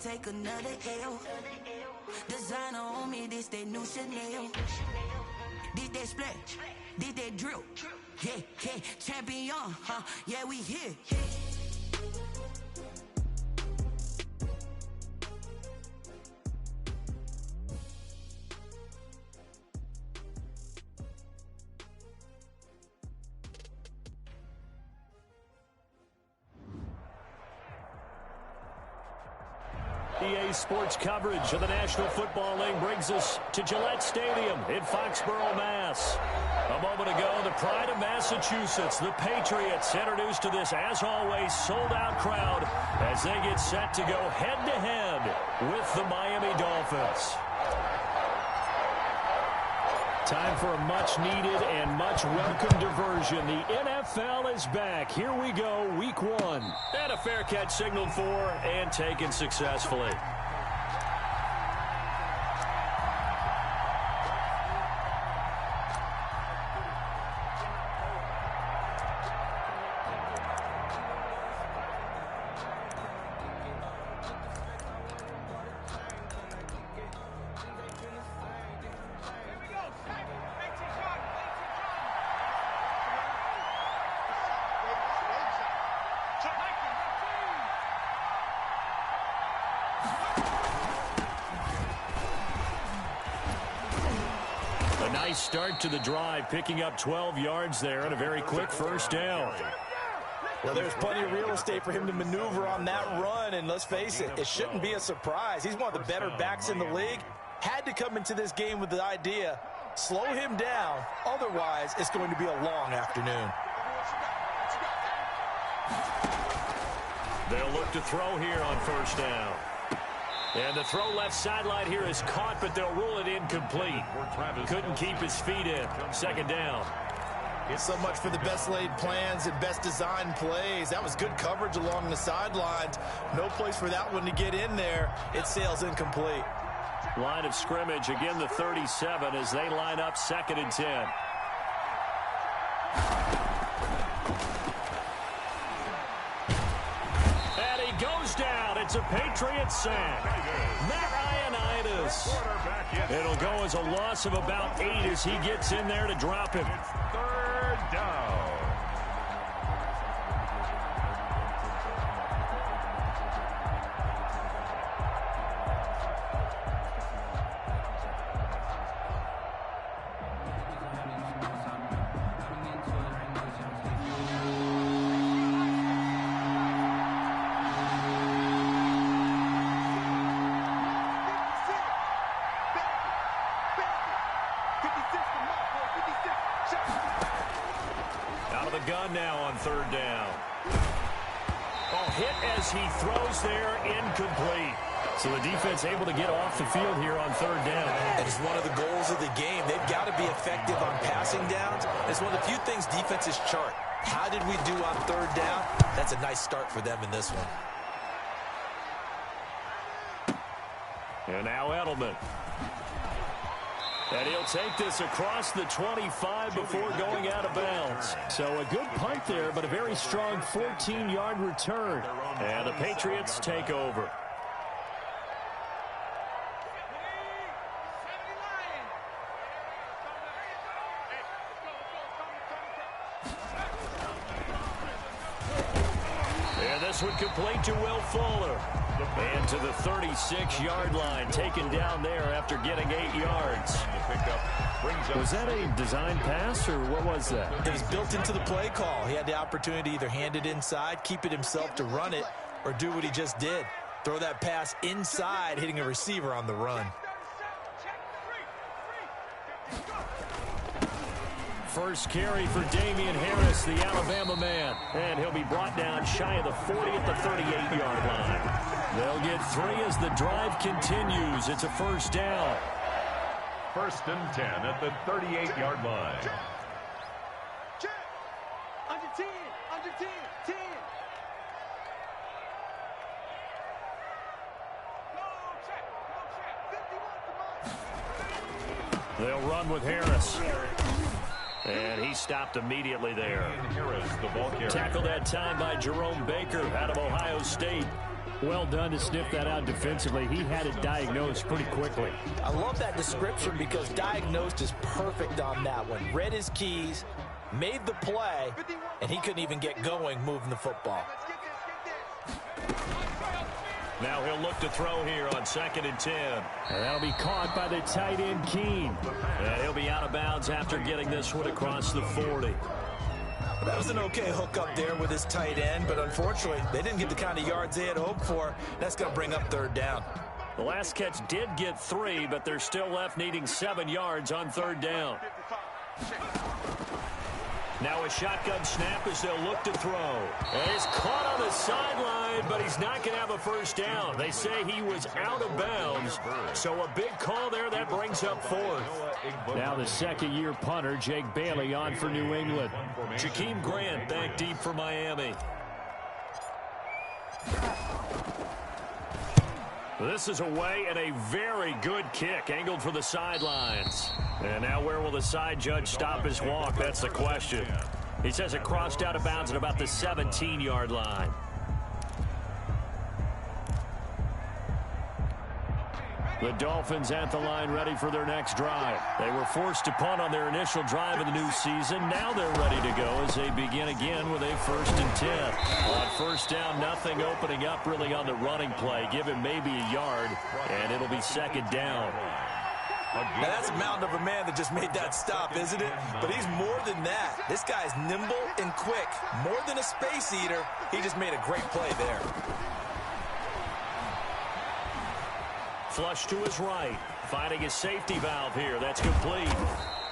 take another L. Designer on me, this that new Chanel. This that splash, this that drill. Yeah, yeah, champion, huh? Yeah, we here. EA Sports coverage of the National Football League brings us to Gillette Stadium in Foxborough, Mass. A moment ago, the pride of Massachusetts, the Patriots, introduced to this, as always, sold-out crowd as they get set to go head-to-head with the Miami Dolphins. Time for a much-needed and much-welcome diversion. The NFL is back. Here we go, Week 1. And a fair catch signaled for and taken successfully. Nice start to the drive, picking up 12 yards there and a very quick first down. Well, there's plenty of real estate for him to maneuver on that run, and let's face it, it shouldn't be a surprise. He's one of the better backs in the league. Had to come into this game with the idea, slow him down, otherwise it's going to be a long afternoon. They'll look to throw here on first down. And the throw left sideline here is caught, but they'll rule it incomplete. Couldn't keep his feet in. Second down. So much for the best laid plans and best designed plays. That was good coverage along the sidelines. No place for that one to get in there. It sails incomplete. Line of scrimmage, again the 37 as they line up 2nd and 10. Goes down. It's a Patriots sack. Matt Ioannidis. It'll go as a loss of about 8 as he gets in there to drop him. It's 3rd down. Gun now on 3rd down. Hit as he throws there, incomplete. So the defense able to get off the field here on 3rd down. That is one of the goals of the game. They've got to be effective on passing downs. It's one of the few things defenses chart. How did we do on 3rd down? That's a nice start for them in this one. And now Edelman. And he'll take this across the 25 before going out of bounds. So a good punt there, but a very strong 14-yard return. And the Patriots take over. And this one complete to Will Fuller. And to the 36-yard line, taken down there after getting 8 yards. Was that a design pass, or what was that? It was built into the play call. He had the opportunity to either hand it inside, keep it himself to run it, or do what he just did. Throw that pass inside, hitting a receiver on the run. First carry for Damian Harris, the Alabama man. And he'll be brought down shy of the 40 at the 38-yard line. They'll get 3 as the drive continues. It's a first down. 1st and 10 at the 38-yard line. Under 10, under 10, 10. They'll run with Harris. And he stopped immediately there. Harris, the ball carrier. Tackled that time by Jerome Baker out of Ohio State. Well done to sniff that out defensively. He had it diagnosed pretty quickly. I love that description because diagnosed is perfect on that one. Read his keys, made the play, and he couldn't even get going moving the football. Now he'll look to throw here on 2nd and 10. And that'll be caught by the tight end, Keene. And he'll be out of bounds after getting this one across the 40. That was an okay hook up there with his tight end, but unfortunately, they didn't get the kind of yards they had hoped for. That's going to bring up 3rd down. The last catch did get 3, but they're still left needing 7 yards on 3rd down. Now a shotgun snap as they'll look to throw. And he's caught on the sideline, but he's not going to have a 1st down. They say he was out of bounds, so a big call there that brings up 4th. Now the 2nd-year punter, Jake Bailey, on for New England. Jakeem Grant back deep for Miami. This is away and a very good kick, angled for the sidelines. And now where will the side judge stop his walk? That's the question. He says it crossed out of bounds at about the 17-yard line. The Dolphins at the line ready for their next drive. They were forced to punt on their initial drive of the new season. Now they're ready to go as they begin again with a 1st and 10. On 1st down, nothing opening up really on the running play. Give him maybe a yard, and it'll be 2nd down. Now that's a mountain of a man that just made that stop, isn't it? But he's more than that. This guy's nimble and quick. More than a space eater, he just made a great play there. Flush to his right, finding his safety valve here. That's complete.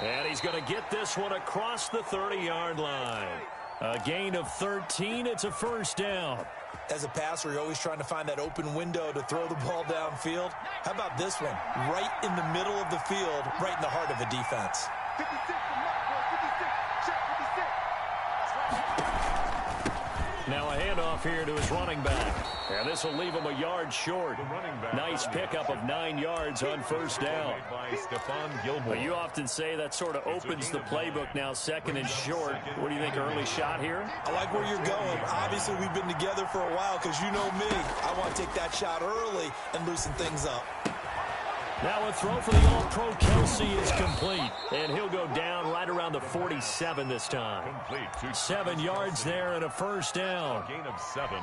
And he's going to get this one across the 30-yard line. A gain of 13. It's a 1st down. As a passer, you're always trying to find that open window to throw the ball downfield. How about this one? Right in the middle of the field, right in the heart of the defense. 56, check 56. Now a handoff here to his running back. And this will leave him a yard short. Nice pickup of 9 yards on 1st down. Well, you often say that sort of opens the playbook now, 2nd and short. What do you think, early shot here? I like where you're going. Obviously, we've been together for a while because you know me. I want to take that shot early and loosen things up. Now a throw for the All-Pro Kelsey is complete. And he'll go down right around the 47 this time. 7 yards there and a 1st down. Gain of 7.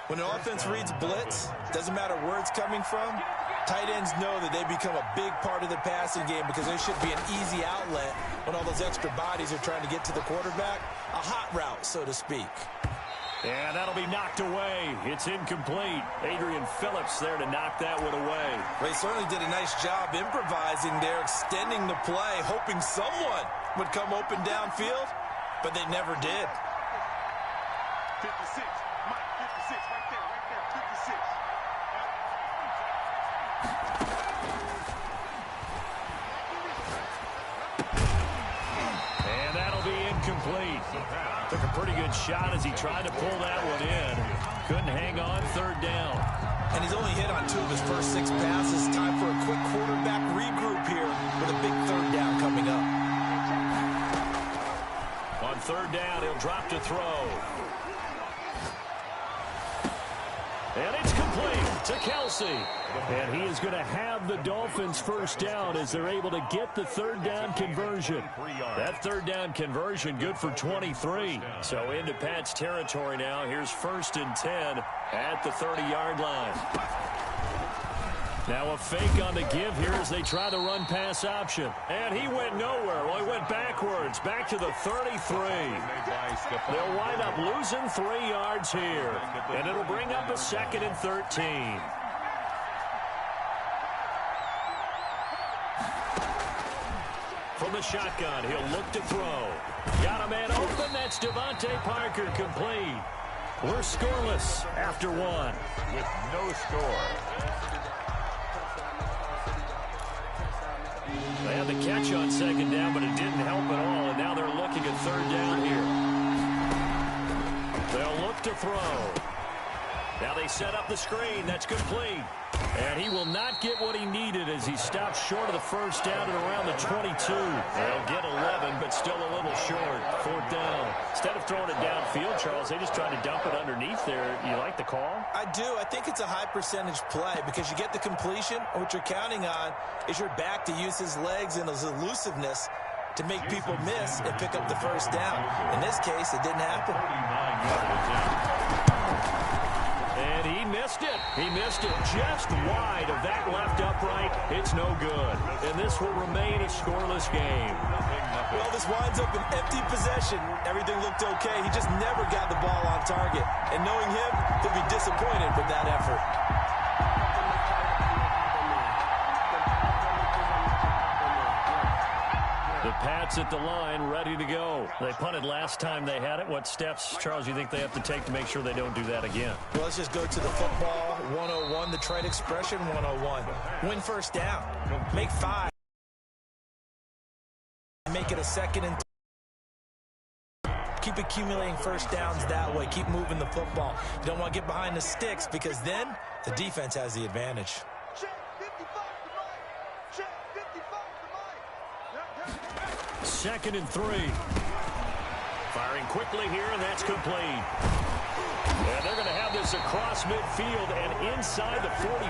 When an offense reads blitz, doesn't matter where it's coming from, tight ends know that they become a big part of the passing game because they should be an easy outlet when all those extra bodies are trying to get to the quarterback. A hot route, so to speak. And that'll be knocked away. It's incomplete. Adrian Phillips there to knock that one away. They certainly did a nice job improvising there, extending the play, hoping someone would come open downfield, but they never did. 56, Mike, 56, right there, 56. And that'll be incomplete. Took a pretty good shot as he tried to pull that one in. Couldn't hang on. 3rd down. And he's only hit on 2 of his first 6 passes. Time for a quick quarterback regroup here with a big 3rd down coming up. On 3rd down, he'll drop to throw. And it's complete to Kelsey. And he is going to have the Dolphins' 1st down as they're able to get the 3rd down conversion. That 3rd down conversion good for 23. So into Pat's territory now. Here's 1st and 10 at the 30-yard line. Now a fake on the give here as they try the run-pass option. And he went nowhere. Well, he went backwards, back to the 33. They'll wind up losing 3 yards here. And it'll bring up a 2nd and 13. From the shotgun, he'll look to throw. Got a man open. That's Devontae Parker, complete. We're scoreless after 1. With no score. They had the catch on 2nd down, but it didn't help at all, and now they're looking at 3rd down here. They'll look to throw. Now they set up the screen. That's complete. And he will not get what he needed as he stopped short of the first down at around the 22. They'll get 11, but still a little short. Fourth down. Instead of throwing it downfield, Charles, they just tried to dump it underneath there. You like the call? I do. I think it's a high percentage play because you get the completion. And what you're counting on is your back to use his legs and his elusiveness to make people miss and pick up the first down. In this case, it didn't happen. And he missed it. He missed it just wide of that left upright. It's no good. And this will remain a scoreless game. Well, this winds up an empty possession. Everything looked okay. He just never got the ball on target. And knowing him, he'll be disappointed with that effort. The Pats at the line, ready to go. They punted last time they had it. What steps, Charles, you think they have to take to make sure they don't do that again? Well, let's just go to the football 101, the trade expression 101. Win first down. Make 5. Make it a second and keep accumulating first downs that way. Keep moving the football. You don't want to get behind the sticks because then the defense has the advantage. Second and 3. Firing quickly here, and that's complete. And they're going to have this across midfield and inside the 45.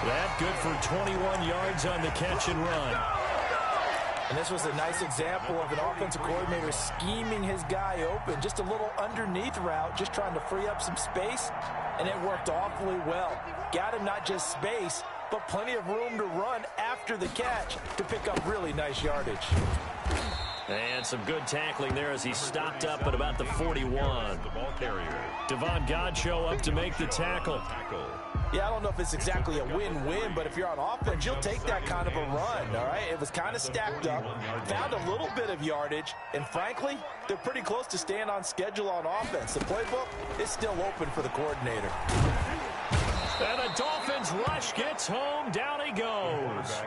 That good for 21 yards on the catch and run. And this was a nice example of an offensive coordinator scheming his guy open. Just a little underneath route, just trying to free up some space, and it worked awfully well. Got him not just space, but plenty of room to run after the catch to pick up really nice yardage. And some good tackling there as he stopped up at about the 41. Devon Godchaux up to make the tackle. Yeah, I don't know if it's exactly a win-win, but if you're on offense, you'll take that kind of a run, all right? It was kind of stacked up, found a little bit of yardage, and frankly, they're pretty close to staying on schedule on offense. The playbook is still open for the coordinator. And the Dolphins rush gets home. Down he goes.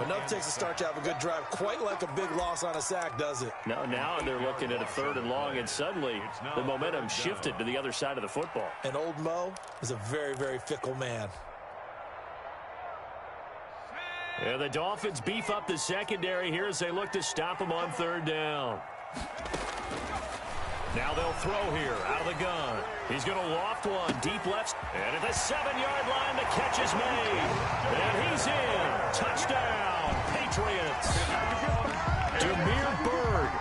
Enough takes to start to have a good drive. Quite like a big loss on a sack, does it? No, now they're looking at a 3rd and long, and suddenly the momentum shifted to the other side of the football. And old Mo is a very, very fickle man. And the Dolphins beef up the secondary here as they look to stop him on 3rd down. Now they'll throw here out of the gun. He's going to loft one deep left. And at the 7-yard line, the catch is made. And he's in. Touchdown, Patriots. Damiere Byrd,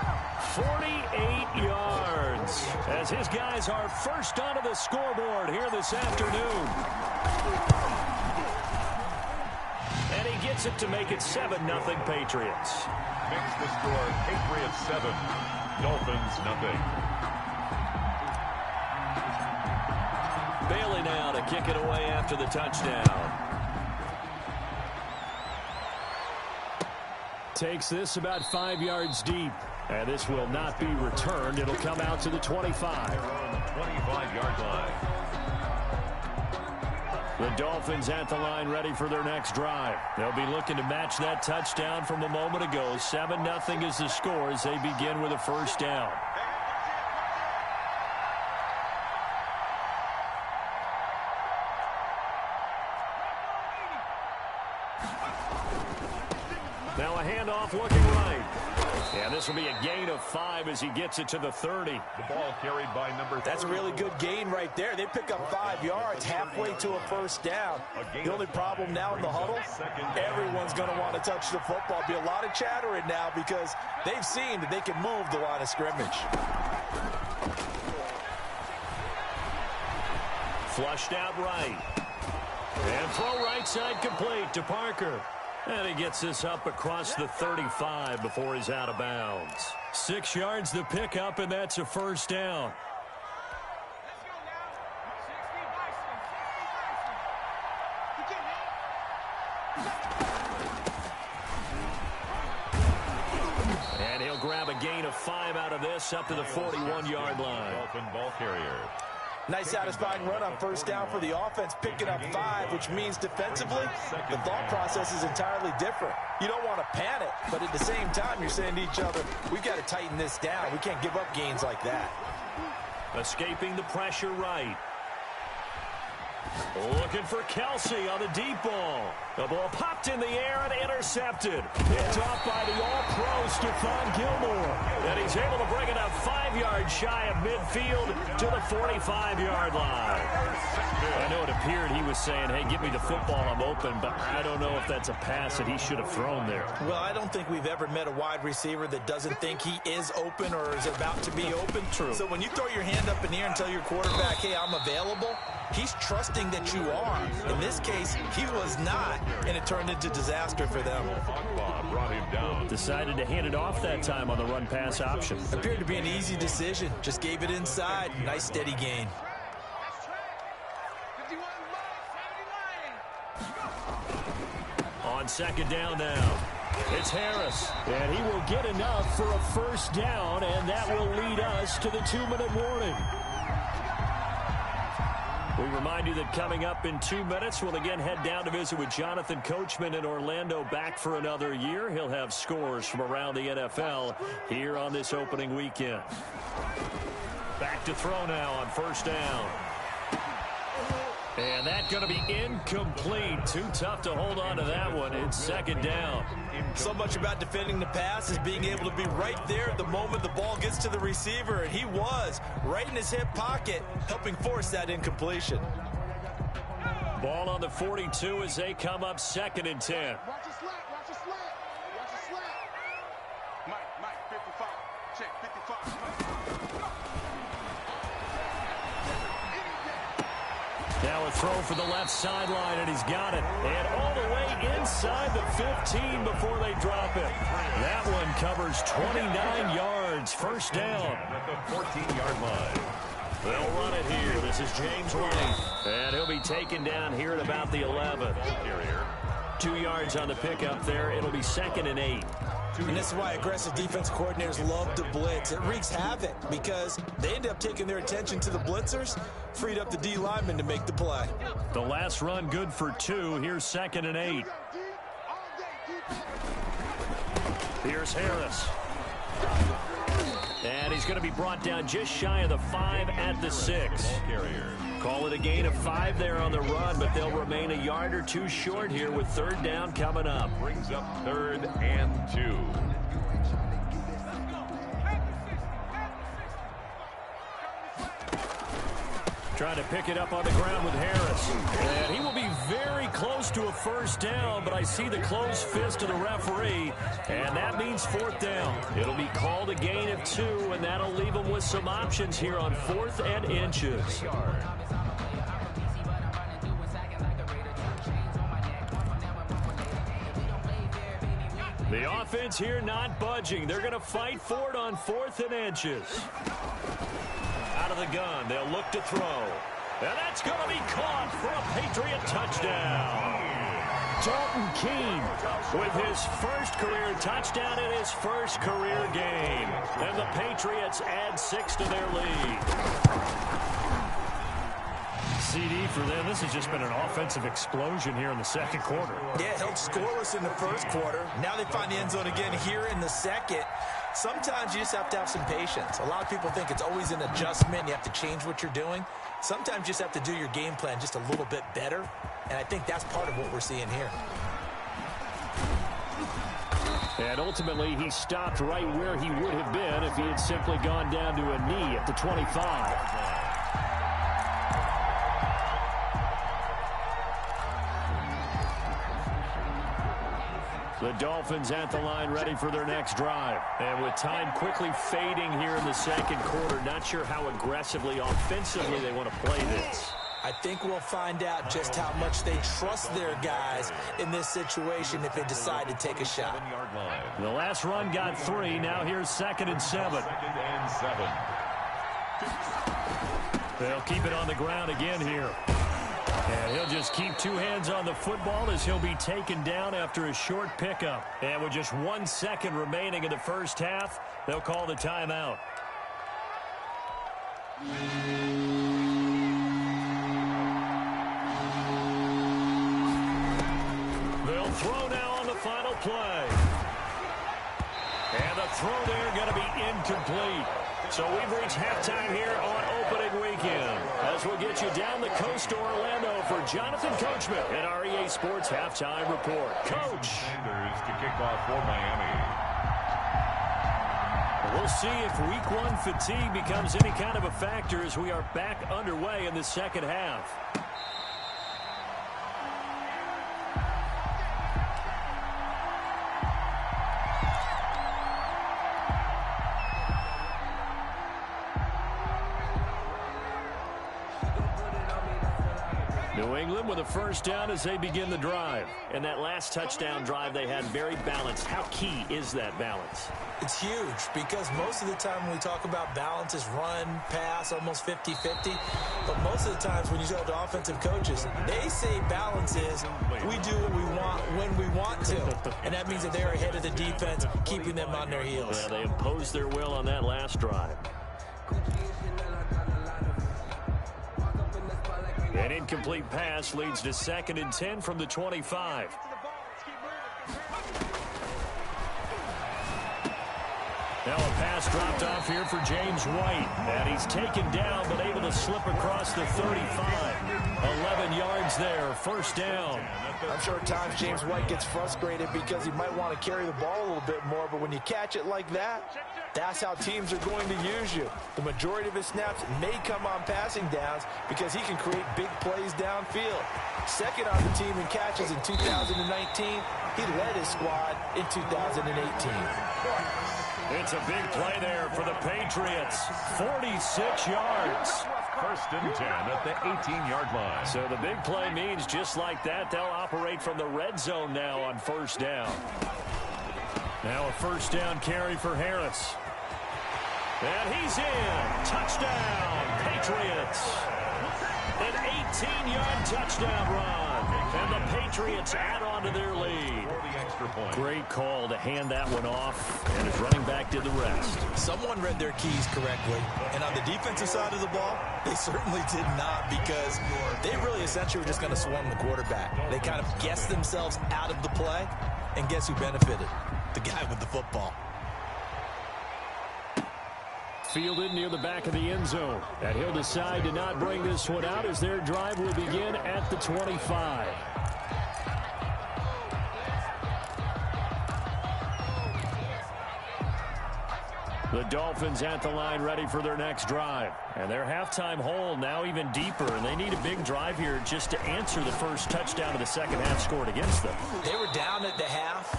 48 yards. As his guys are first onto the scoreboard here this afternoon. And he gets it to make it 7-0 Patriots. Makes the score Patriots 7, Dolphins 0. Bailey now to kick it away after the touchdown. Takes this about 5 yards deep. And this will not be returned. It'll come out to the 25. On the 25-yard line. The Dolphins at the line ready for their next drive. They'll be looking to match that touchdown from a moment ago. 7-0 is the score as they begin with a first down. Now a handoff looking right. And this will be a gain of 5 as he gets it to the 30. The ball carried by number 30. That's a really good gain right there. They pick up 5 yards halfway to a first down. The only problem now in the huddle, everyone's going to want to touch the football. Be a lot of chattering now because they've seen that they can move the line of scrimmage. Flushed out right. And throw right side complete to Parker. And he gets this up across the 35 before he's out of bounds. 6 yards the pickup, and that's a first down. And he'll grab a gain of 5 out of this up to the 41-yard line. Dolphin ball carrier. Nice satisfying run on first down for the offense, picking up 5, which means defensively, the thought process is entirely different. You don't want to panic, but at the same time, you're saying to each other, we've got to tighten this down. We can't give up gains like that. Escaping the pressure right. Looking for Kelsey on the deep ball. The ball popped in the air and intercepted. It's off by the all-pro Stephon Gilmore. And he's able to bring it up 5 yards shy of midfield to the 45-yard line. I know it appeared he was saying, hey, give me the football, I'm open, but I don't know if that's a pass that he should have thrown there. Well, I don't think we've ever met a wide receiver that doesn't think he is open or is about to be open. True. So when you throw your hand up in the air and tell your quarterback, hey, I'm available, he's trusting that you are. In this case, he was not, and it turned into disaster for them. Agba brought him down. Decided to hand it off that time on the run-pass option. Appeared to be an easy decision. Just gave it inside. Nice steady gain. On second down now, it's Harris. And he will get enough for a first down, and that will lead us to the 2-minute warning. We remind you that coming up in 2 minutes, we'll again head down to visit with Jonathan Coachman in Orlando, back for another year. He'll have scores from around the NFL here on this opening weekend. Back to throw now on first down. And that's going to be incomplete. Too tough to hold on to that one. It's second down. So much about defending the pass is being able to be right there at the moment the ball gets to the receiver, and he was right in his hip pocket, helping force that incompletion. Ball on the 42 as they come up 2nd and 10. Watch the slant, watch the slant, watch the slant. Mike, 55. Check, 55. Now a throw for the left sideline, and he's got it. And all the way inside the 15 before they drop it. That one covers 29 yards. First down. At the 14-yard line. They'll run it here. This is James White. And he'll be taken down here at about the 11. 2 yards on the pickup there. It'll be 2nd and 8. And this is why aggressive defense coordinators love to blitz. It wreaks havoc because they end up taking their attention to the blitzers, freed up the D lineman to make the play. The last run good for 2. Here's 2nd and 8. Here's Harris. And he's going to be brought down just shy of the 5 at the 6. Call it a gain of 5 there on the run, but they'll remain a yard or 2 short here with 3rd down coming up. Brings up 3rd and 2. Trying to pick it up on the ground with Harris. And he will be very close to a first down, but I see the closed fist of the referee, and that means 4th down. It'll be called a gain of 2, and that'll leave them with some options here on 4th and inches. The offense here not budging. They're going to fight for it on 4th and inches. Out of the gun, they'll look to throw. And that's going to be caught for a Patriot touchdown. Dalton Keene with his first career touchdown in his first career game. And the Patriots add 6 to their lead. CD for them. This has just been an offensive explosion here in the second quarter. Yeah, held scoreless in the first quarter. Now they find the end zone again here in the second. Sometimes you just have to have some patience. A lot of people think it's always an adjustment. You have to change what you're doing. Sometimes you just have to do your game plan just a little bit better. And I think that's part of what we're seeing here. And ultimately, he stopped right where he would have been if he had simply gone down to a knee at the 25. The Dolphins at the line ready for their next drive. And with time quickly fading here in the second quarter, not sure how aggressively, offensively they want to play this. I think we'll find out just how much they trust their guys in this situation if they decide to take a shot. The last run got 3. Now here's 2nd and 7. 2nd and 7. They'll keep it on the ground again here. And he'll just keep 2 hands on the football as he'll be taken down after a short pickup. And with just 1 second remaining in the first half, they'll call the timeout. They'll throw now on the final play. And the throw there going to be incomplete. So we've reached halftime here on opening weekend. As will get you down the coast to Orlando for Jonathan Coachman at our EA Sports Halftime Report. Coach. Sanders to kick off for Miami. We'll see if Week 1 fatigue becomes any kind of a factor as we are back underway in the second half. New England with a first down as they begin the drive. And that last touchdown drive they had very balanced. How key is that balance? It's huge because most of the time when we talk about balance is run, pass, almost 50-50. But most of the times when you talk to offensive coaches, they say balance is we do what we want when we want to. And that means that they're ahead of the defense, keeping them on their heels. Yeah, they imposed their will on that last drive. An incomplete pass leads to 2nd and 10 from the 25. Now a pass dropped off here for James White. And he's taken down but able to slip across the 35. 11 yards there, first down. I'm sure at times James White gets frustrated because he might want to carry the ball a little bit more, but when you catch it like that, that's how teams are going to use you. The majority of his snaps may come on passing downs because he can create big plays downfield. Second on the team in catches in 2019. He led his squad in 2018. It's a big play there for the Patriots. 46 yards. First and 10 at the 18-yard line. So the big play means just like that, they'll operate from the red zone now on first down. Now a first down carry for Harris. And he's in. Touchdown, Patriots. An 18-yard touchdown run. And the Patriots add on to their lead. Great call to hand that one off. And his running back did the rest. Someone read their keys correctly. And on the defensive side of the ball, they certainly did not, because they really essentially were just going to swarm the quarterback. They kind of guessed themselves out of the play. And guess who benefited? The guy with the football. Fielded near the back of the end zone. And he'll decide to not bring this one out as their drive will begin at the 25. The Dolphins at the line ready for their next drive. And their halftime hole now even deeper. And they need a big drive here just to answer the first touchdown of the second half scored against them. They were down at the half.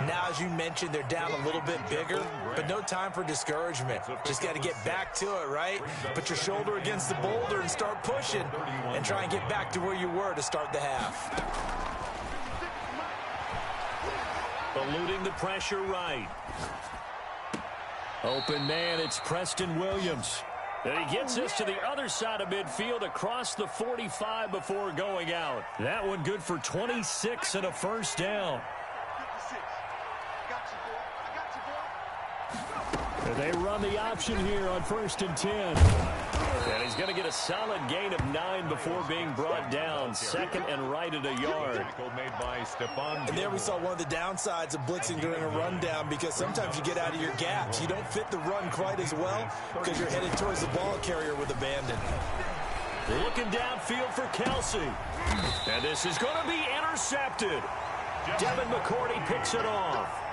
Now, as you mentioned, they're down a little bit bigger. But no time for discouragement. Just got to get back to it, right? Put your shoulder against the boulder and start pushing. And try and get back to where you were to start the half. Eluding the pressure right. Open man, it's Preston Williams. And he gets this to the other side of midfield across the 45 before going out. That one good for 26 and a first down. And they run the option here on 1st and 10. And he's going to get a solid gain of 9 before being brought down. 2nd and right at a yard. And there we saw one of the downsides of blitzing during a rundown, because sometimes you get out of your gaps. You don't fit the run quite as well because you're headed towards the ball carrier with abandon. Looking downfield for Kelsey. And this is going to be intercepted. Devin McCourty picks it off.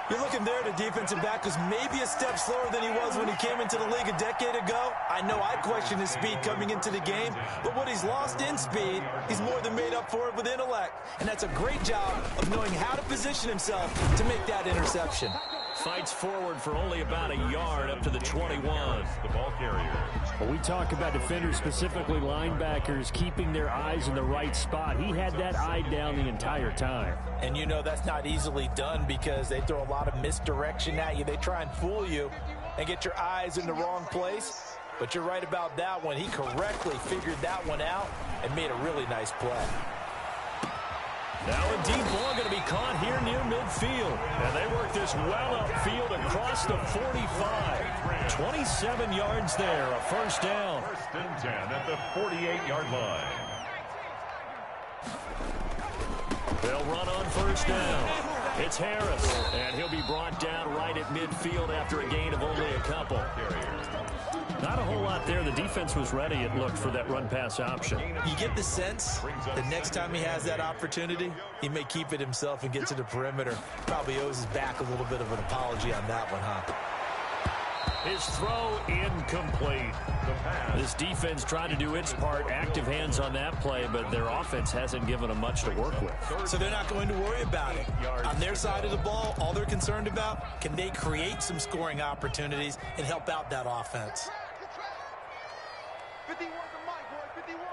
You're looking there, the defensive back was maybe a step slower than he was when he came into the league a decade ago. I know I questioned his speed coming into the game, but what he's lost in speed, he's more than made up for it with intellect. And that's a great job of knowing how to position himself to make that interception. Fights forward for only about a yard up to the 21. The ball carrier. Well, we talk about defenders, specifically linebackers, keeping their eyes in the right spot. He had that eye down the entire time. And you know that's not easily done because they throw a lot of misdirection at you. They try and fool you and get your eyes in the wrong place. But you're right about that one. He correctly figured that one out and made a really nice play. Now a deep ball going to be caught here near midfield. And they work this well upfield across the 45. 27 yards there, a first down. 1st and 10 at the 48-yard line. They'll run on first down. It's Harris, and he'll be brought down right at midfield after a gain of only a couple. Not a whole lot there. The defense was ready, it looked, for that run-pass option. You get the sense the next time he has that opportunity, he may keep it himself and get to the perimeter. Probably owes his back a little bit of an apology on that one, huh? His throw incomplete. This defense tried to do its part, active hands on that play, but their offense hasn't given them much to work with. So they're not going to worry about it. On their side of the ball, all they're concerned about, can they create some scoring opportunities and help out that offense? 51 to Mike, boy, 51.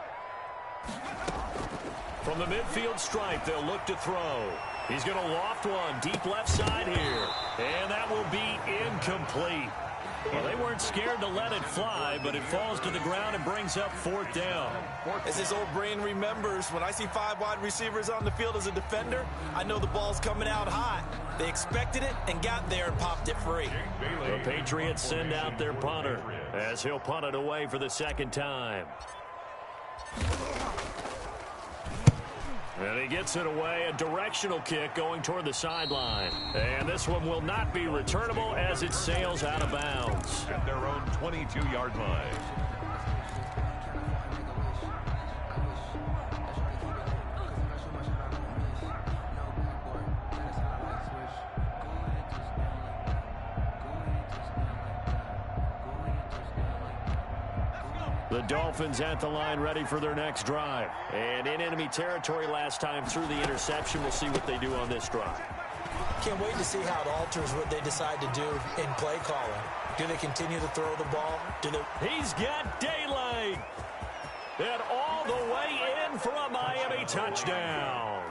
From the midfield stripe, they'll look to throw. He's going to loft one deep left side here, and that will be incomplete. Well, they weren't scared to let it fly, but it falls to the ground and brings up 4th down. As his old brain remembers, when I see 5 wide receivers on the field as a defender, I know the ball's coming out hot. They expected it and got there and popped it free. The Patriots send out their punter as he'll punt it away for the 2nd time. And he gets it away, a directional kick going toward the sideline. And this one will not be returnable as it sails out of bounds. At their own 22-yard line. The Dolphins at the line ready for their next drive. And in enemy territory last time through the interception. We'll see what they do on this drive. Can't wait to see how it alters what they decide to do in play calling. Do they continue to throw the ball? He's got daylight. And all the way in for a Miami touchdown.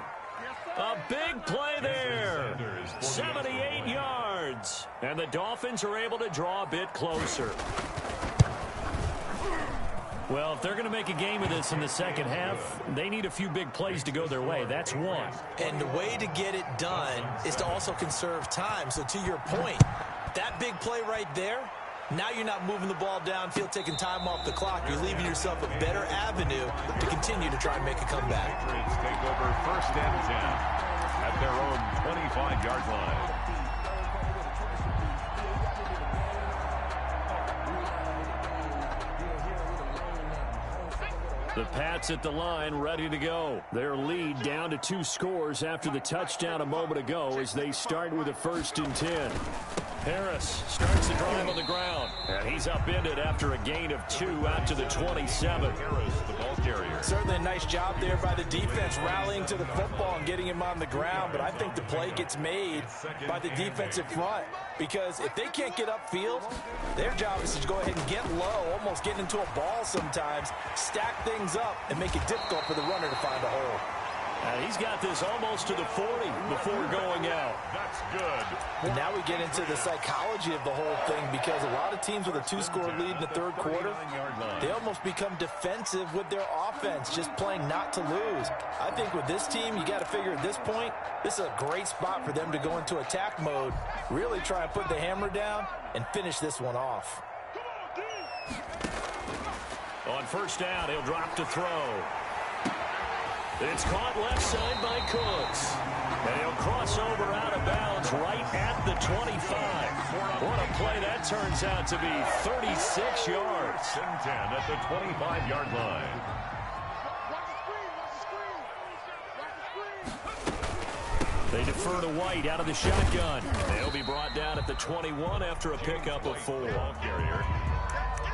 A big play there. 78 yards. And the Dolphins are able to draw a bit closer. Well, if they're going to make a game of this in the second half, they need a few big plays to go their way. That's one. And the way to get it done is to also conserve time. So to your point, that big play right there, now you're not moving the ball downfield, taking time off the clock. You're leaving yourself a better avenue to continue to try and make a comeback. Patriots take over 1st and 10 at their own 25-yard line. The Pats at the line, ready to go. Their lead down to 2 scores after the touchdown a moment ago as they start with a 1st and 10. Harris starts the drive on the ground, and he's upended after a gain of 2 out to the 27. Harris, the ball carrier. Certainly a nice job there by the defense rallying to the football and getting him on the ground, but I think the play gets made by the defensive front because if they can't get upfield, their job is to go ahead and get low, almost get into a ball sometimes, stack things up, and make it difficult for the runner to find a hole. And he's got this almost to the 40 before going out. That's good. And now we get into the psychology of the whole thing because a lot of teams with a 2-score lead in the 3rd quarter, they almost become defensive with their offense, just playing not to lose. I think with this team, you got to figure at this point, this is a great spot for them to go into attack mode, really try and put the hammer down and finish this one off. On 1st down, he'll drop to throw. It's caught left side by Cooks. And he'll cross over out of bounds right at the 25. What a play that turns out to be. 36 yards. 1st and 10 at the 25-yard line. They defer to White out of the shotgun. They'll be brought down at the 21 after a pickup of 4.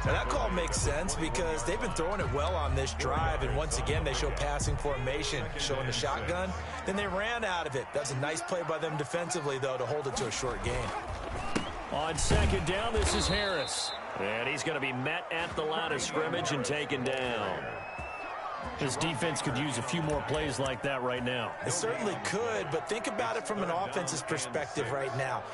Now that call makes sense because they've been throwing it well on this drive, and once again they show passing formation, showing the shotgun. Then they ran out of it. That's a nice play by them defensively, though, to hold it to a short gain. On 2nd down, this is Harris. And he's going to be met at the line of scrimmage and taken down. This defense could use a few more plays like that right now. It certainly could, but think about it from an offense's perspective right now.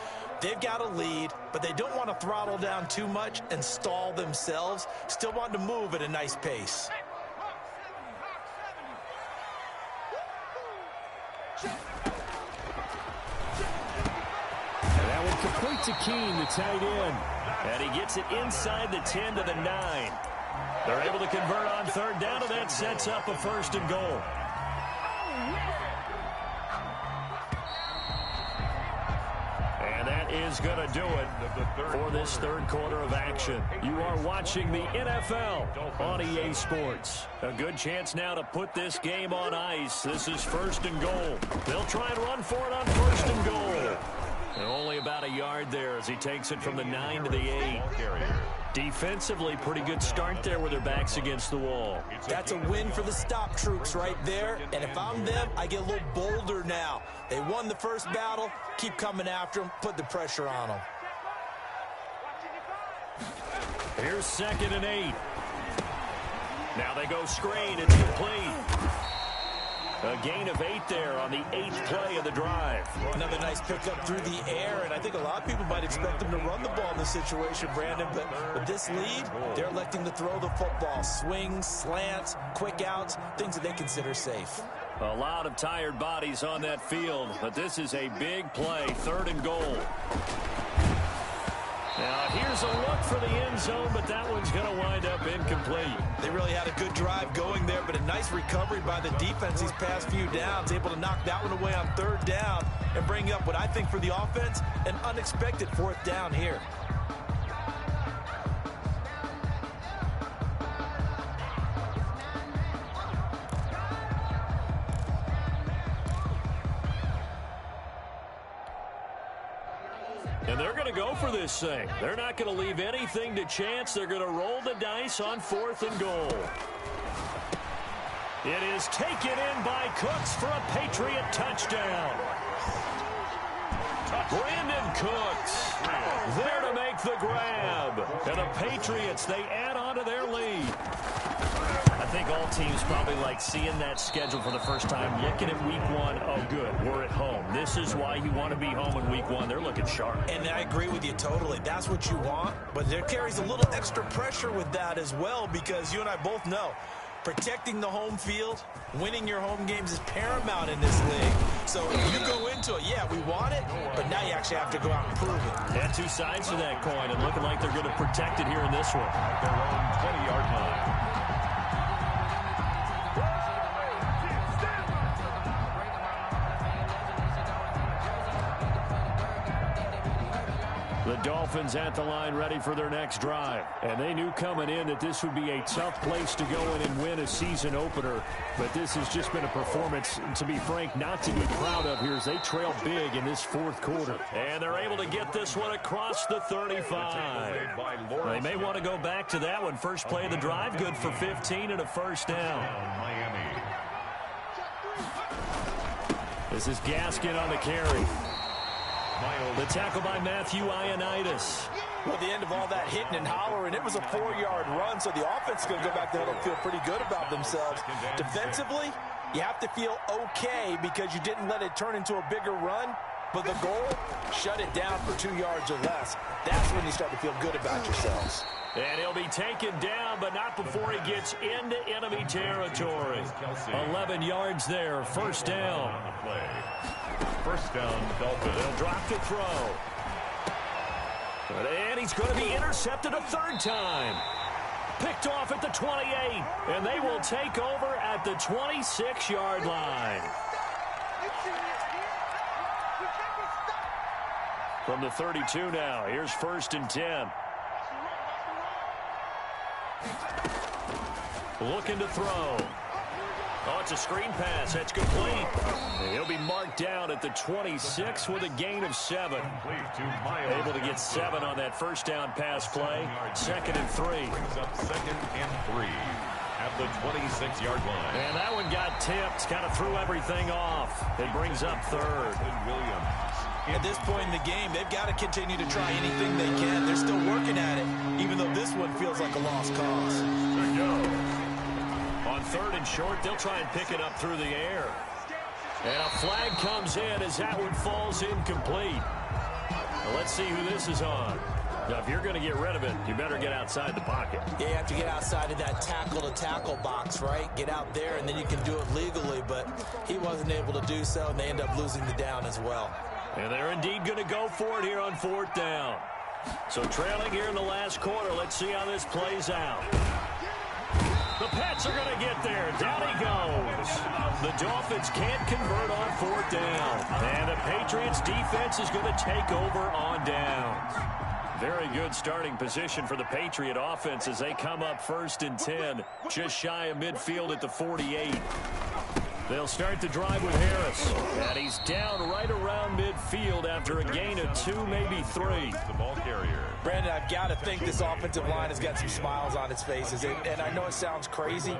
They've got a lead, but they don't want to throttle down too much and stall themselves. Still want to move at a nice pace. And that one complete to Keene, the tight end. And he gets it inside the 10 to the 9. They're able to convert on 3rd down, and that sets up a 1st and goal. And that that is going to do it for this third quarter of action. You are watching the NFL on EA Sports. A good chance now to put this game on ice. This is 1st and goal. They'll try and run for it on 1st and goal. And only about a yard there as he takes it from the 9 to the 8. Defensively, pretty good start there with their backs against the wall. That's a win for the stop troops right there. And if I'm them, I get a little bolder now. They won the first battle. Keep coming after them. Put the pressure on them. Here's 2nd and 8. Now they go screen. It's complete. A gain of 8 there on the 8th play of the drive. Another nice pickup through the air, and I think a lot of people might expect them to run the ball in this situation, Brandon, but with this lead, they're electing to throw the football. Swings, slants, quick outs, things that they consider safe. A lot of tired bodies on that field, but this is a big play, 3rd and goal. Now, here's a look for the end zone, but that one's going to wind up incomplete. They really had a good drive going there, but a nice recovery by the defense these past few downs, able to knock that one away on 3rd down and bring up what I think for the offense, an unexpected 4th down here. And they're going to go for this thing. They're not going to leave anything to chance. They're going to roll the dice on 4th and goal. It is taken in by Cooks for a Patriot touchdown. Brandon Cooks there to make the grab. And the Patriots, they add on to their lead. I think all teams probably like seeing that schedule for the first time, looking at week 1. Oh, good, we're at home. This is why you want to be home in week 1. They're looking sharp. And I agree with you totally. That's what you want, but there carries a little extra pressure with that as well, because you and I both know protecting the home field, winning your home games is paramount in this league. So you go into it, yeah, we want it, but now you actually have to go out and prove it. Yeah, 2 sides to that coin, and looking like they're going to protect it here in this one. Their own 20-yard line. The Dolphins at the line ready for their next drive. And they knew coming in that this would be a tough place to go in and win a season opener. But this has just been a performance, to be frank, not to be proud of here as they trail big in this 4th quarter. And they're able to get this one across the 35. They may want to go back to that one. First play of the drive, good for 15 and a 1st down. This is Gaskin on the carry. The tackle by Matthew Ioannidis. Well, at the end of all that hitting and hollering, it was a 4-yard run, so the offense is going to go back there and feel pretty good about themselves. Defensively, you have to feel okay because you didn't let it turn into a bigger run, but the goal, shut it down for 2 yards or less. That's when you start to feel good about yourselves. And he'll be taken down, but not before he gets into enemy territory. 11 yards there, 1st down. 1st down, Dolphins. They'll drop to throw. And he's going to be intercepted a 3rd time. Picked off at the 28, and they will take over at the 26-yard line. From the 32 now, here's 1st and 10. Looking to throw. Oh, it's a screen pass. That's complete. And he'll be marked down at the 26 with a gain of 7. Able to get 7 on that 1st down pass play. 2nd and 3. Brings up 2nd and 3 at the 26-yard line. And that one got tipped. Kind of threw everything off. It brings up 3rd. Williams. At this point in the game, they've got to continue to try anything they can. They're still working at it, even though this one feels like a lost cause. Good go. On 3rd and short, they'll try and pick it up through the air. And a flag comes in as that one falls incomplete. Now let's see who this is on. Now, if you're going to get rid of it, you better get outside the pocket. Yeah, you have to get outside of that tackle-to-tackle box, right? Get out there, and then you can do it legally, but he wasn't able to do so, and they end up losing the down as well. And they're indeed going to go for it here on 4th down. So trailing here in the last quarter, let's see how this plays out. The Pats are going to get there. Down he goes. goes. The Dolphins can't convert on 4th down. And the Patriots defense is going to take over on downs. Very good starting position for the Patriot offense as they come up 1st and 10, just shy of midfield at the 48. They'll start the drive with Harris. And he's down right around midfield after a gain of 2, maybe 3. The ball carrier. Brandon, I've got to think this offensive line has got some smiles on its faces. And I know it sounds crazy,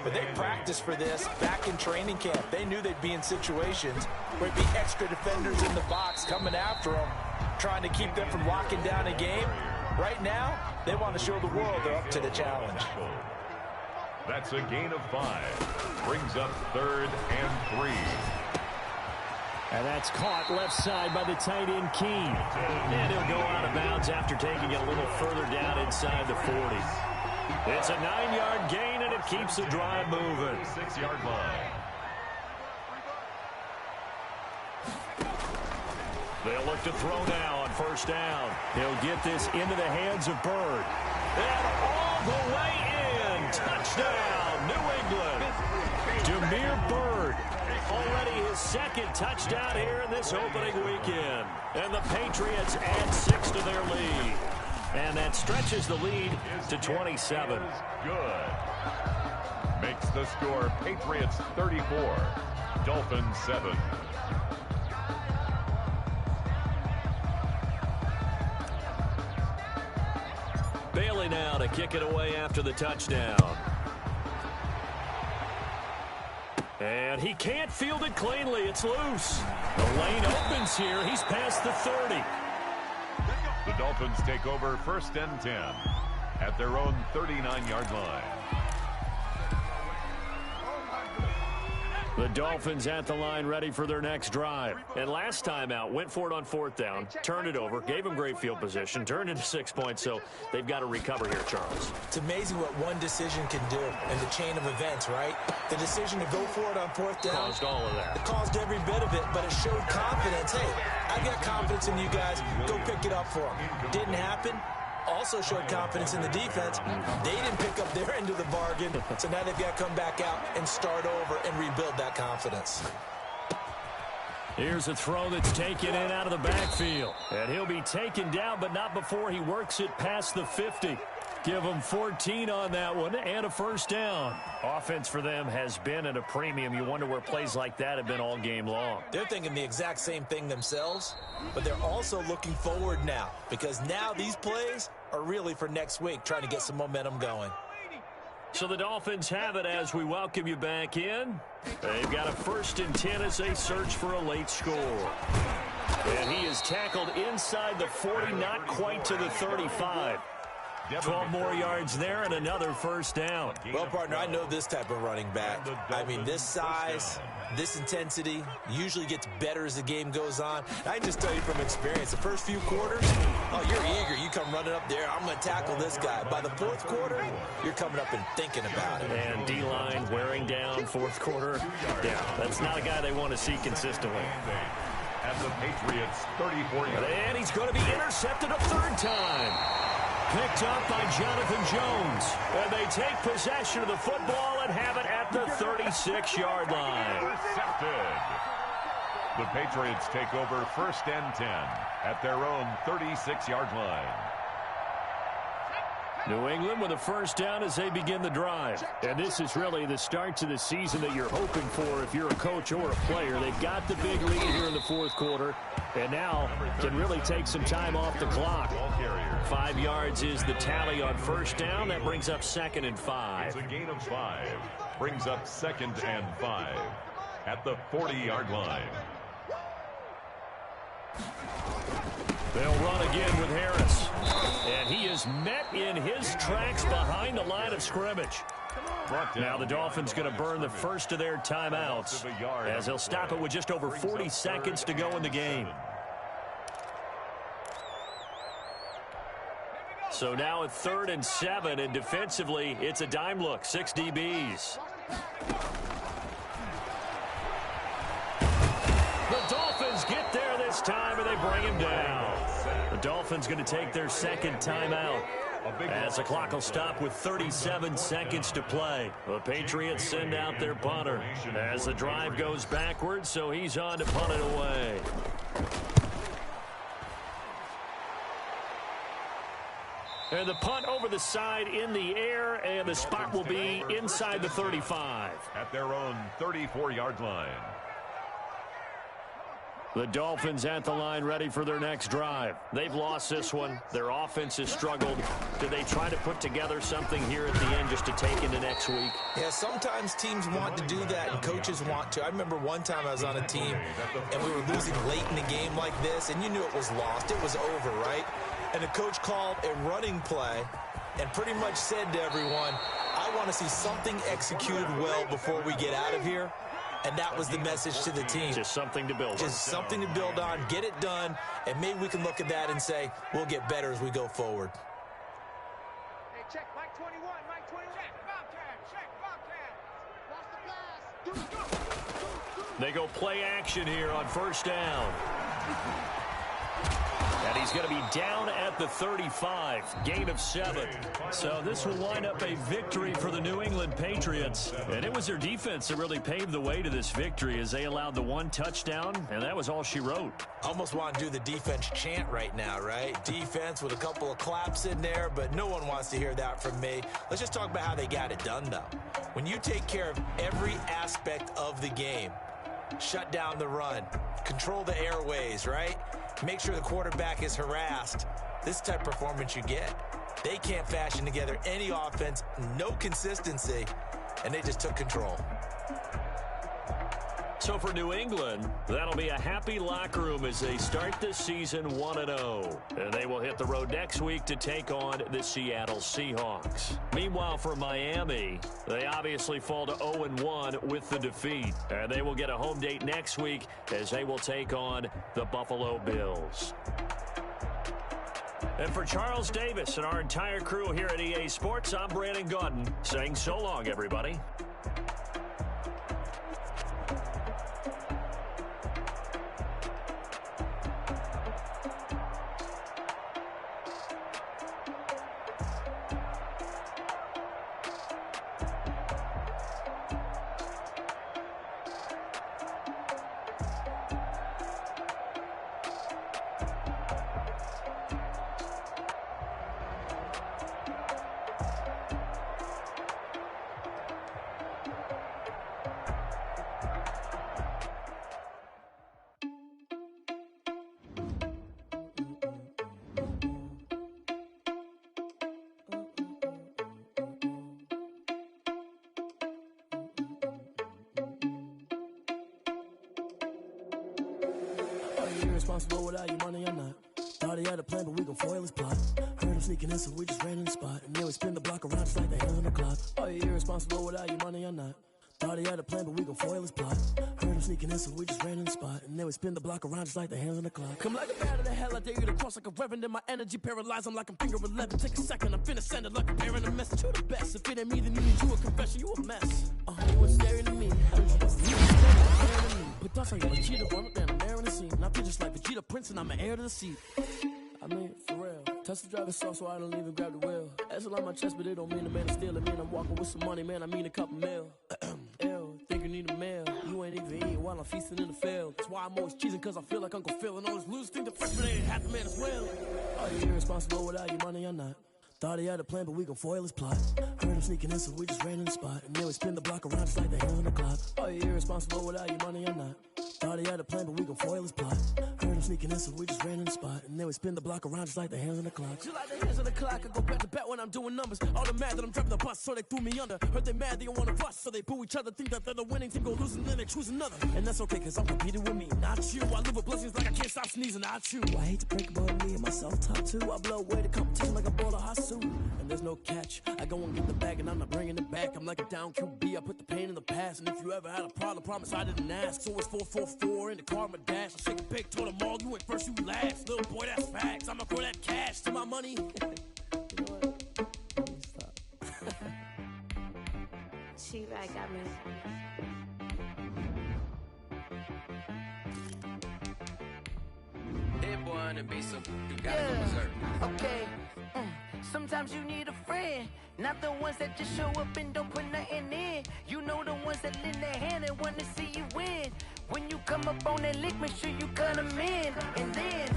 but they practiced for this back in training camp. They knew they'd be in situations where it'd be extra defenders in the box coming after them, trying to keep them from locking down a game. Right now, they want to show the world they're up to the challenge. That's a gain of 5. Brings up 3rd and 3. And that's caught left side by the tight end, Keene. And he'll go out of bounds after taking it a little further down inside the 40. It's a 9-yard gain, and it keeps the drive moving. 6-yard line. They'll look to throw now on 1st down. He'll get this into the hands of Byrd. And all the way in. Touchdown, New England. Damiere Byrd. Already his 2nd touchdown here in this opening weekend. And the Patriots add 6 to their lead. And that stretches the lead to 27. Good. Makes the score Patriots 34, Dolphins 7. Bailey now to kick it away after the touchdown. And he can't field it cleanly. It's loose. The lane opens here. He's past the 30. The Dolphins take over 1st and 10 at their own 39-yard line. The Dolphins at the line ready for their next drive. And last time out, went for it on 4th down, turned it over, gave them great field position, turned into 6 points, so they've got to recover here, Charles. It's amazing what one decision can do in the chain of events, right? The decision to go for it on 4th down. Caused all of that. It caused every bit of it, but it showed confidence. Hey, I got confidence in you guys. Go pick it up for them. Didn't happen. Also showed confidence in the defense. They didn't pick up their end of the bargain, so now they've got to come back out and start over and rebuild that confidence. Here's a throw that's taken in out of the backfield. And he'll be taken down, but not before he works it past the 50. Give them 14 on that one and a 1st down. Offense for them has been at a premium. You wonder where plays like that have been all game long. They're thinking the exact same thing themselves, but they're also looking forward now because now these plays are really for next week, trying to get some momentum going. So the Dolphins have it as we welcome you back in. They've got a 1st and 10 as they search for a late score. And he is tackled inside the 40, not quite to the 35. 12 more yards there and another 1st down. Well, partner, I know this type of running back. I mean, this size, this intensity usually gets better as the game goes on. I can just tell you from experience, the first few quarters, oh, you're eager. You come running up there, I'm going to tackle this guy. By the 4th quarter, you're coming up and thinking about it. And D-line wearing down 4th quarter. Yeah, that's not a guy they want to see consistently. At the Patriots 34 yards. And he's going to be intercepted a 3rd time. Picked up by Jonathan Jones. And they take possession of the football and have it at the 36-yard line. Intercepted. The Patriots take over 1st and 10 at their own 36-yard line. New England with a 1st down as they begin the drive. And this is really the start to the season that you're hoping for if you're a coach or a player. They've got the big lead here in the 4th quarter and now can really take some time off the clock. 5 yards is the tally on 1st down. That brings up 2nd and 5. It's a gain of 5. Brings up 2nd and 5 at the 40-yard line. They'll run again with Harris. And he is met in his tracks behind the line of scrimmage. Now the Dolphins going to burn the first of their timeouts as they'll stop it with just over 40 seconds to go in the game. So now at 3rd and 7, and defensively, it's a dime look. 6 DBs. The Dolphins get there this time, and they bring him down. The Dolphins going to take their 2nd timeout. As the clock will stop with 37 seconds to play. The Patriots send out their punter as the drive goes backwards, so he's on to punt it away. And the punt over the side in the air, and the spot will be inside the 35. At their own 34-yard line. The Dolphins at the line ready for their next drive. They've lost this one. Their offense has struggled. Do they try to put together something here at the end just to take into next week? Yeah, sometimes teams want to do that and coaches want to. I remember one time I was on a team and we were losing late in the game like this, and you knew it was lost. It was over, right? And the coach called a running play and pretty much said to everyone, I want to see something executed well before we get out of here. And that was the message to the team. Just something to build on. Just something to build on, get it done, and maybe we can look at that and say, we'll get better as we go forward. Hey, check Mike 21, Mike 21. Check Bobcat. Lost the pass. They go play action here on first down. And he's going to be down at the 35, gain of 7. So this will wind up a victory for the New England Patriots. And it was their defense that really paved the way to this victory as they allowed the 1 touchdown, and that was all she wrote. Almost want to do the defense chant right now, right? Defense with a couple of claps in there, but no one wants to hear that from me. Let's just talk about how they got it done, though. When you take care of every aspect of the game, shut down the run, control the airways, right? Make sure the quarterback is harassed. This type of performance you get. They can't fashion together any offense, no consistency, and they just took control. So for New England, that'll be a happy locker room as they start this season 1-0. And they will hit the road next week to take on the Seattle Seahawks. Meanwhile, for Miami, they obviously fall to 0-1 with the defeat. And they will get a home date next week as they will take on the Buffalo Bills. And for Charles Davis and our entire crew here at EA Sports, I'm Brandon Gaudin saying so long, everybody. Irresponsible without your money or not. Thought he had a plan, but we gon' foil his plot. Heard him sneaking in, so we just ran in the spot. And then we spin the block around just like the hands on the clock. Are you irresponsible without your money or not? Thought he had a plan, but we gon' foil his plot. Heard him sneaking in, so we just ran in the spot. And then we spin the block around just like the hands on the clock. Come like a bat of the hell, I dare you to cross like a reverend. And my energy paralyzed, I'm like I'm finger 11. Take a second, I'm finna send it like a bear in a message. You the best, if it ain't me, then you need you a confession. You a mess. You was staring at me. Put thoughts on you, like cheetah, run up down, I'm airing the scene. Now I'm just like Vegeta Prince, and I'm an heir to the seat. I mean, for real. Touch the driver's soft, so I don't even grab the wheel. That's on my chest, but it don't mean a man to steal. It mean I'm walking with some money, man, I mean a couple mil. Ew, think you need a meal. You ain't even eating while I'm feasting in the field. That's why I'm always cheesing, cause I feel like Uncle Phil. And all those losers think the freshman ain't half the man as well. Are you irresponsible without your money or not? Thought he had a plan, but we gon' foil his plot. Heard him sneaking in, so we just ran in the spot. And then we spin the block around just like the hands on the clock. Are you irresponsible without your money or not? Thought he had a plan, but we gon' foil his plot. Heard him sneaking in, so we just ran in the spot. And then we spin the block around just like the hands on the clock. Just like the hands on the clock, I go back to back when I'm doing numbers. All the mad that I'm driving the bus, so they threw me under. Heard they mad, they don't wanna bust, so they boo each other. Think that they're the winning team, go losing, then they choose another. And that's okay, cause I'm competing with me, not you. I live with blessings like I can't stop sneezing, not you. I hate to break about me and myself top two. I blow away the competition like a ball of hot soup. And there's no catch. I go and get the bag and I'm not bringing it back. I'm like a down QB, I put the pain in the past. And if you ever had a problem, promise I didn't ask. So it's 4-4-4 in the car, my dash. I shake a big, told them all, you went first, you last. Little boy, that's facts. I'ma throw that cash to my money. You know what? Stop. She-Rag got me. That boy on the beat, so you gotta go berserk. Okay. Sometimes you need a friend, not the ones that just show up and don't put nothing in. You know the ones that lend their hand and want to see you win. When you come up on that lick, make sure you cut them in. And then,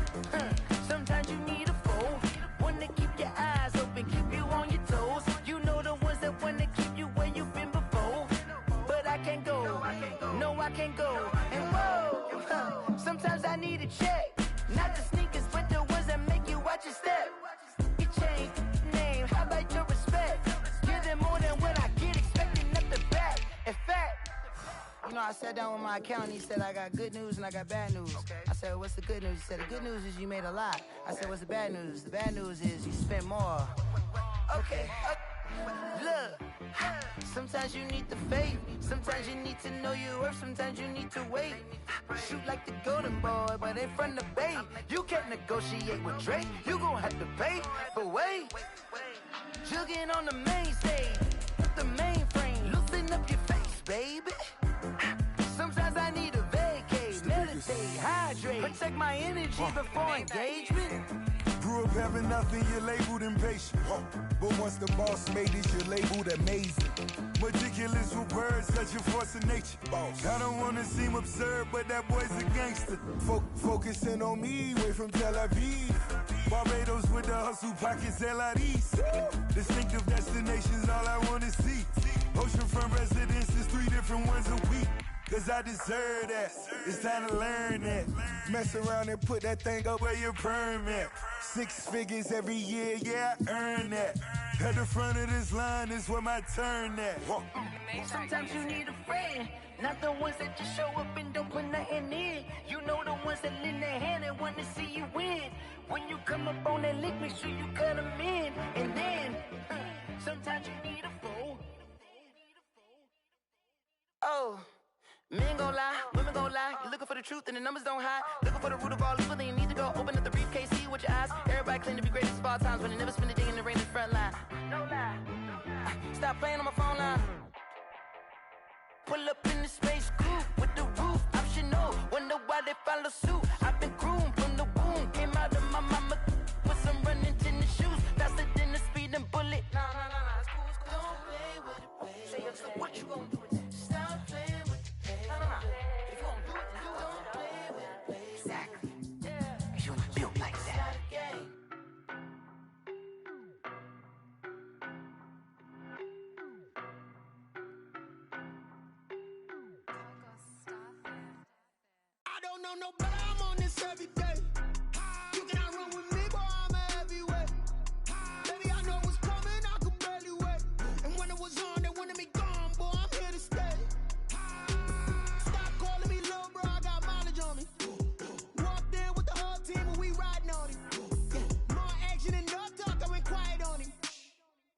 sometimes you need a foe, one to keep your eyes open, keep you on your toes. You know the ones that want to keep you where you've been before. But I can't go, no I can't go. And whoa, sometimes I need a check, not the sneakers, but the ones that make you watch your step. You change name, how about your respect? Give them more than what I get, expecting nothing back. In fact, you know, I sat down with my accountant, he said I got good news and I got bad news. Okay. I said, what's the good news? He said, the good news is you made a lot. I said, what's the bad news? The bad news is you spent more. Okay. Look, sometimes you need the faith, sometimes you need to know your worth, sometimes you need to wait. Shoot like the golden boy, but in front of Bay. You can't negotiate with Drake, you gon' have to pay. But wait, jugging on the main stage, the mainframe, loosen up your face, baby. Sometimes I need a vacate, meditate, hydrate, protect my energy before engagement. Grew up having nothing, you're labeled impatient. But once the boss made it, you're labeled amazing. Meticulous with words, such a force of nature. I don't wanna seem absurd, but that boy's a gangster. Focusing on me, way from Tel Aviv. Barbados with the hustle pockets, LIDs. Distinctive destinations, all I wanna see. Oceanfront residences, 3 different ones a week. Cause I deserve that, it's time to learn that. Mess around and put that thing up where your perm at. 6 figures every year, yeah, I earn that. At the front of this line is where my turn at. Sometimes you need a friend, not the ones that just show up and don't put nothing in. You know the ones that lend their hand and want to see you win. When you come up on that lick, make sure you cut them in. And then, sometimes you need a fool. Oh. Men gon' lie, women gon' lie. You're looking for the truth and the numbers don't hide. Looking for the root of all evil, then you need to go open up the briefcase, see with your eyes. Everybody claim to be greatest of all times, but they never spend a day in the rain in the front line. No lie. Stop playing on my phone line. Pull up in the space coupe with the roof optional. Wonder why they follow suit. I've been groomed from the womb. Came out of my mama with some running tennis shoes. Faster than the speeding bullet. Nah, it's cool, it's cool. Don't play with it, baby. Say so what you gon' do with it? Stop playing with it. If you won't do it, then don't play with it, baby. Exactly. Cause you're not built like that. I don't know no better, I'm on this every day. You cannot run with me, boy, I'm a heavyweight. Baby, I know what's coming, I could barely wait. And when it was on, they wanted me gone, boy, I'm here to stay. Stop calling me little bro, I got mileage on me. Walked in with the whole team and we riding on him. More action and no talk, I went quiet on him.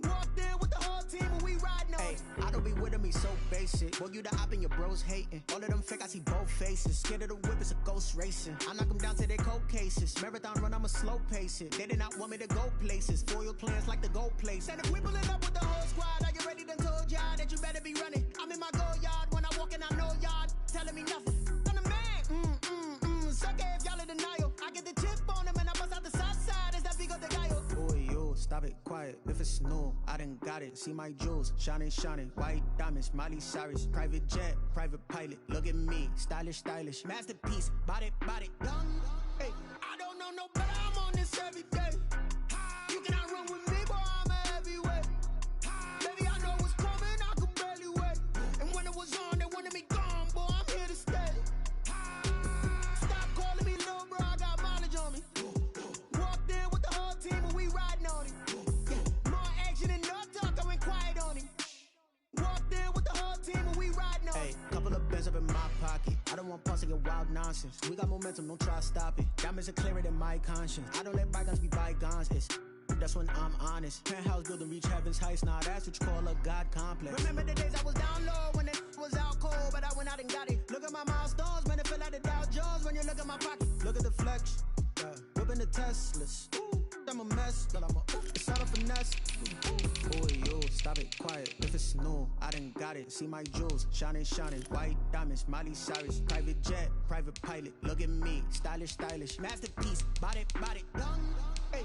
Walked in with the whole team and we riding on him. I don't be with him, he's so basic. Boy, you the op and your bros hating. All of them fake, I see both faces. Scared of the whip, it's a ghost racing. I knock them down to their cold cases. Marathon run, I'ma slow pace it. They did not want me to go places. Foil plans like the gold place. And if we pulling up with the whole squad, are you ready? Done told y'all that you better be running. I'm in my go yard when I walk in, I know y'all telling me nothing. I'm the man. Suck it if y'all in denial. I get the chip on them and I bust out the south side. Is that big of the guy? Boy, yo, stop it, quiet. If it's new, I done got it. See my jewels, shining, white diamonds, Miley Cyrus, private jet, private pilot. Look at me, stylish, masterpiece, body, young. Hey, I don't know no better, I'm on this every day. You cannot run with me, boy, I'm a heavyweight. Baby, I know what's coming, I could barely wait. And when it was on, they wanted me gone, boy, I'm here to stay. Stop calling me little bro, I got mileage on me. Walked in with the whole team and we riding on him. More action and no talk, I went quiet on him. Walked in with the whole team and we riding on him. Hey, couple of bands up in my pocket. I don't want pulse to get wild nonsense. We got momentum, don't try to stop it. Diamonds are clearer than my conscience. I don't let bygones be bygones. It's that's when I'm honest. Penthouse building reach heaven's heights. Nah, that's what you call a God complex. Remember the days I was down low when it was out cold, but I went out and got it. Look at my milestones, man, it feel like the Dow Jones when you look at my pocket. Look at the flex, whipping the Teslas. I'm a mess, but it's all a finesse. Boy, yo, stop it, quiet. If it's new, I done got it. See my jewels, shining, white diamonds, Miley Cyrus, private jet, private pilot. Look at me, stylish, masterpiece, body, young. Hey.